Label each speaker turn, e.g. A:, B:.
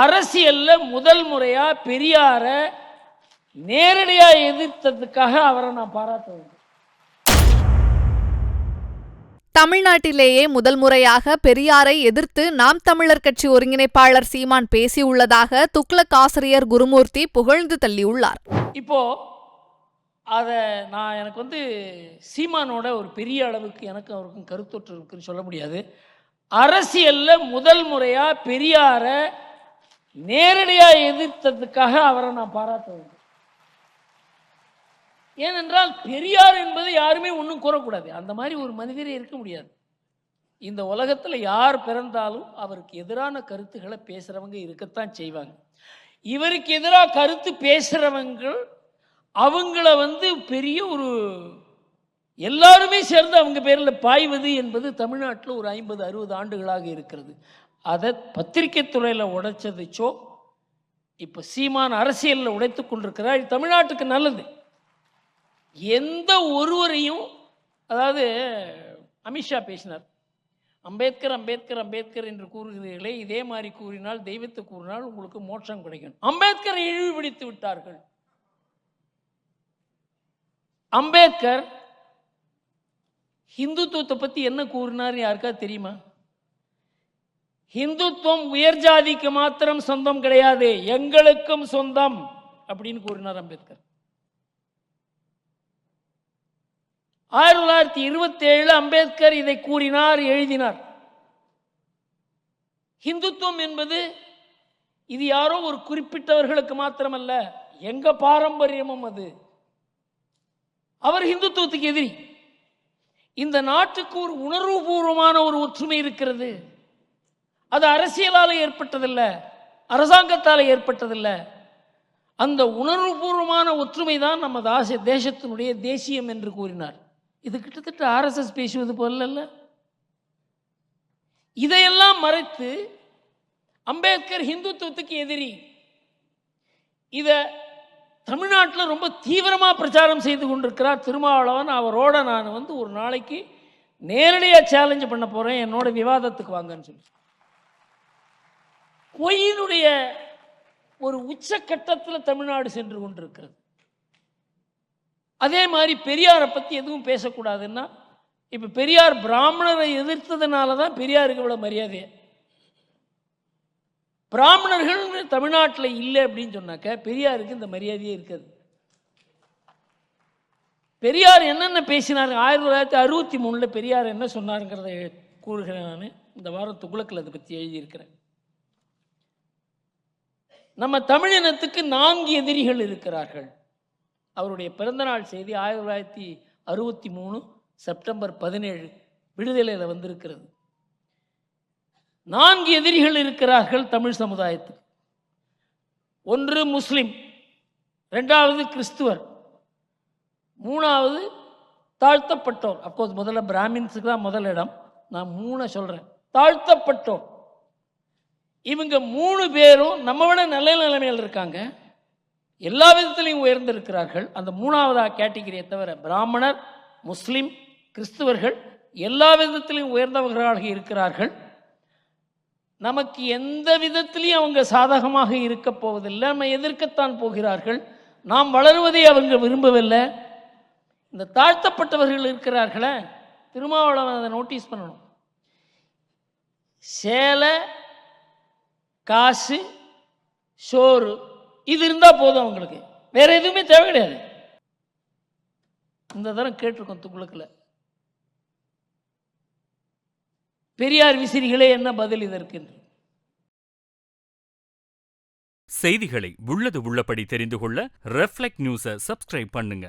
A: அரசியல்ல முதல் முறையா பெரியார நேரடியா எதிர்த்ததுக்காக அவரை நான் பாராட்ட வேண்டும்.
B: தமிழ்நாட்டிலேயே முதல் முறையாக பெரியாரை எதிர்த்து நாம் தமிழர் கட்சி ஒருங்கிணைப்பாளர் சீமான் பேசியுள்ளதாக துக்ளக் ஆசிரியர் குருமூர்த்தி புகழ்ந்து தள்ளியுள்ளார்.
A: இப்போ அதை நான் எனக்கு சீமானோட ஒரு பெரிய அளவுக்கு எனக்கு அவருக்கும் கருத்தொற்று இருக்குன்னு சொல்ல முடியாது. அரசியல்ல முதல் முறையா பெரியார நேரடியா எதிர்த்ததுக்காக அவரை நான் பாராட்ட வேண்டும். ஏனென்றால் பெரியார் என்பது யாருமே ஒன்றும் கூறக்கூடாது. அந்த மாதிரி ஒரு மனிதரே இருக்க முடியாது. இந்த உலகத்தில் யார் பிறந்தாலும் அவருக்கு எதிரான கருத்துக்களை பேசுகிறவங்க இருக்கத்தான் செய்வாங்க. இவருக்கு எதிராக கருத்து பேசுகிறவங்க அவங்கள பெரிய ஒரு எல்லாருமே சேர்ந்து அவங்க பேரில் பாய்வது என்பது தமிழ்நாட்டில் ஒரு 50-60 ஆண்டுகளாக இருக்கிறது. அதை பத்திரிகை துறையில் உடைச்சதுச்சோ இப்போ சீமான் அரசியலில் உடைத்து கொண்டிருக்கிறார். இது தமிழ்நாட்டுக்கு நல்லது. எந்த ஒருவரையும், அதாவது அமித்ஷா பேசினார், அம்பேத்கர் அம்பேத்கர் அம்பேத்கர் என்று கூறுகிறீர்களே, இதே மாதிரி கூறினால் தெய்வத்தை கூறினால் உங்களுக்கு மோட்சம் கிடைக்கும். அம்பேத்கரை இழிவுபடுத்தி விட்டார்கள். அம்பேத்கர் ஹிந்துத்துவத்தை பற்றி என்ன கூறினார் யாருக்காவது தெரியுமா? ஹிந்துத்துவம் உயர் ஜாதிக்கு மாத்திரம் சொந்தம் கிடையாது, எங்களுக்கும் சொந்தம் அப்படின்னு கூறினார் அம்பேத்கர். 1927 அம்பேத்கர் இதை கூறினார், எழுதினார். ஹிந்துத்துவம் என்பது இது யாரோ ஒரு குறிப்பிட்டவர்களுக்கு மாத்திரமல்ல, எங்க பாரம்பரியமும் அது. அவர் ஹிந்துத்துவத்துக்கு எதிரி. இந்த நாட்டுக்கு ஒரு உணர்வுபூர்வமான ஒரு ஒற்றுமை இருக்கிறது. அது அரசியலால் ஏற்பட்டதில்ல, அரசாங்கத்தால் ஏற்பட்டதில்ல. அந்த உணர்வுபூர்வமான ஒற்றுமை தான் நம்ம தேசத்தினுடைய தேசியம் என்று கூறினார். இது கிட்டத்தட்ட ஆர்எஸ்எஸ் பேசுவது போல. இதையெல்லாம் மறைத்து அம்பேத்கர் ஹிந்துத்துவத்துக்கு எதிரி. இதை தமிழ்நாட்டில் ரொம்ப தீவிரமாக பிரச்சாரம் செய்து கொண்டிருக்கிறார் திருமாவளவன். அவரோட நான் ஒரு நாளைக்கு நேரடியாக சேலஞ்சு பண்ண போகிறேன், என்னோட விவாதத்துக்கு வாங்கன்னு சொல்லி. பொய்யினுடைய ஒரு உச்சக்கட்டத்தில் தமிழ்நாடு சென்று கொண்டிருக்கிறது. அதே மாதிரி பெரியாரை பற்றி எதுவும் பேசக்கூடாதுன்னா, இப்போ பெரியார் பிராமணரை எதிர்த்ததுனால தான் பெரியாருக்கு இவ்வளோ மரியாதை. பிராமணர்கள் தமிழ்நாட்டில் இல்லை அப்படின்னு சொன்னாக்க பெரியாருக்கு இந்த மரியாதையே இருக்காது. பெரியார் என்னென்ன பேசினார் 1963 பெரியார் என்ன சொன்னாருங்கிறத கூறுகிறேன். நான் இந்த வாரம் துக்ளக்கில் அதை பற்றி எழுதியிருக்கிறேன். நம்ம தமிழினத்துக்கு 4 எதிரிகள் இருக்கிறார்கள். அவருடைய பிறந்தநாள் செய்தி 1963 செப்டம்பர் 17 விடுதலையில் வந்திருக்கிறது. 4 எதிரிகள் இருக்கிறார்கள் தமிழ் சமுதாயத்துக்கு. 1 முஸ்லிம், 2வது கிறிஸ்துவர், 3வது தாழ்த்தப்பட்டோர். அப்கோர்ஸ் முதல்ல பிராமின்ஸுக்கு தான் முதல் இடம், நான் 3 சொல்கிறேன். தாழ்த்தப்பட்டோர் இவங்க 3 பேரும் நம்ம விட நல்ல நிலைமையில் இருக்காங்க, எல்லா விதத்திலையும் உயர்ந்திருக்கிறார்கள். அந்த 3வது கேட்டகரியை தவிர பிராமணர், முஸ்லிம், கிறிஸ்துவர்கள் எல்லா விதத்திலையும் உயர்ந்தவர்களாக இருக்கிறார்கள். நமக்கு எந்த விதத்திலையும் அவங்க சாதகமாக இருக்க போவதில்லை, நம்ம எதிர்க்கத்தான் போகிறார்கள். நாம் வளருவதை அவங்க விரும்பவில்லை. இந்த தாழ்த்தப்பட்டவர்கள் இருக்கிறார்களே, திருமாவளவன் அதை நோட்டீஸ் பண்ணணும். சேலை, காசு, சோறு இது இருந்தால் போதும், அவங்களுக்கு வேற எதுவுமே தேவை கிடையாது. இந்த தரம் கேட்டிருக்கோம் துக்ளக்கில். பெரியார் விசிறிகளே என்ன பதில் இதற்கு?
C: செய்திகளை உள்ளது உள்ளபடி தெரிந்து கொள்ள ரெஃப்ளெக்ட் நியூஸை சப்ஸ்கிரைப் பண்ணுங்க.